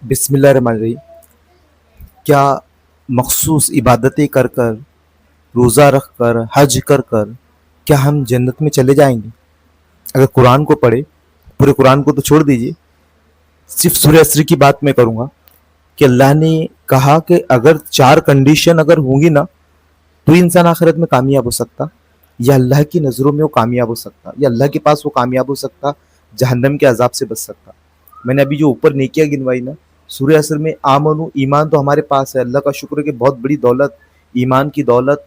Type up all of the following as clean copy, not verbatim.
بسم اللہ الرحمن الرحیم. کیا مخصوص عبادتیں کر کر، روزہ رکھ کر، حج کر کر کیا ہم جنت میں چلے جائیں گے؟ اگر قرآن کو پڑھے، پورے قرآن کو تو چھوڑ دیجیے، صرف سورہ اسر کی بات میں کروں گا کہ اللہ نے کہا کہ اگر چار کنڈیشن اگر ہوں گی نا تو ہی انسان آخرت میں کامیاب ہو سکتا، یا اللہ کی نظروں میں وہ کامیاب ہو سکتا، یا اللہ کے پاس وہ کامیاب ہو سکتا، جہنم کے عذاب سے بچ سکتا. میں نے ابھی جو اوپر نیکیاں گنوائی نا، سورہ اصر میں آمن ایمان تو ہمارے پاس ہے، اللہ کا شکر ہے کہ بہت بڑی دولت، ایمان کی دولت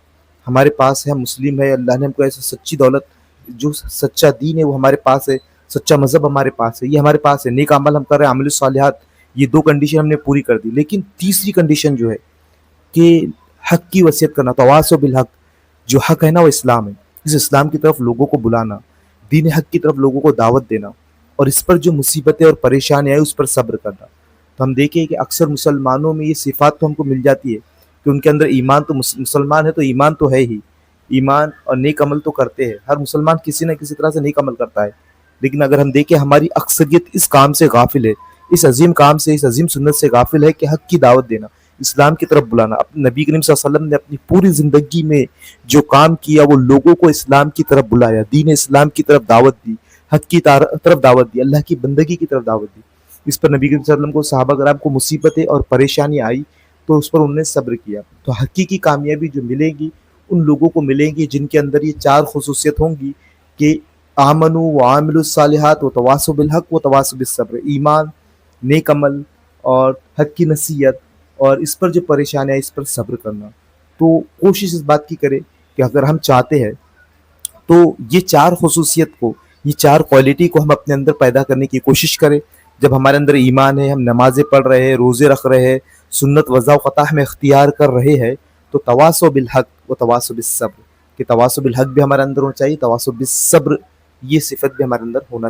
ہمارے پاس ہے، مسلم ہے، اللہ نے ہم کو ایسا سچی دولت، جو سچا دین ہے وہ ہمارے پاس ہے، سچا مذہب ہمارے پاس ہے، یہ ہمارے پاس ہے، نیک عمل ہم کر رہے ہیں، عمل الصالحات، یہ دو کنڈیشن ہم نے پوری کر دی. لیکن تیسری کنڈیشن جو ہے کہ حق کی وصیت کرنا، تواصو بالحق، جو حق ہے نا وہ اسلام ہے، اس اسلام کی طرف لوگوں کو بلانا، دین حق کی طرف لوگوں کو دعوت دینا، اور اس پر جو مصیبتیں اور پریشانیاں ہیں اس پر صبر کرنا. تو ہم دیکھیں کہ اکثر مسلمانوں میں یہ صفات تو ہم کو مل جاتی ہے کہ ان کے اندر ایمان تو، مسلمان ہے تو ایمان تو ہے ہی، ایمان اور نیک عمل تو کرتے ہیں، ہر مسلمان کسی نہ کسی طرح سے نیک عمل کرتا ہے. لیکن اگر ہم دیکھیں ہماری اکثریت اس کام سے غافل ہے، اس عظیم کام سے، اس عظیم سنت سے غافل ہے کہ حق کی دعوت دینا، اسلام کی طرف بلانا. اپنے نبی کریم صلی اللہ علیہ وسلم نے اپنی پوری زندگی میں جو کام کیا وہ لوگوں کو اسلام کی طرف بلایا، دین اسلام کی طرف دعوت دی، حق کی طرف دعوت دی، اللہ کی بندگی کی طرف دعوت دی. اس پر نبی کریم صلی اللہ علیہ وسلم کو، صحابہ کرام کو مصیبتیں اور پریشانی آئی تو اس پر انہوں نے صبر کیا. تو حقیقی کامیابی جو ملے گی ان لوگوں کو ملیں گی جن کے اندر یہ چار خصوصیت ہوں گی کہ آمنوا وعاملوا الصالحات وتواصوا بالحق وتواصوا بالصبر، ایمان، نیک عمل اور حق کی نصیحت، اور اس پر جو پریشانی ہے اس پر صبر کرنا. تو کوشش اس بات کی کرے کہ اگر ہم چاہتے ہیں تو یہ چار خصوصیت کو، یہ چار کوالٹی کو ہم اپنے اندر پیدا کرنے کی کوشش کریں. جب ہمارے اندر ایمان ہے، ہم نمازیں پڑھ رہے ہیں، روزے رکھ رہے ہیں، سنت وضع و قطع ہم اختیار کر رہے ہیں، تو تواصو بالحق و تواصو بالصبر، کہ تواصو بالحق بھی ہمارے اندر ہونا چاہیے، تواصو بالصبر یہ صفت بھی ہمارے اندر ہونا چاہیے.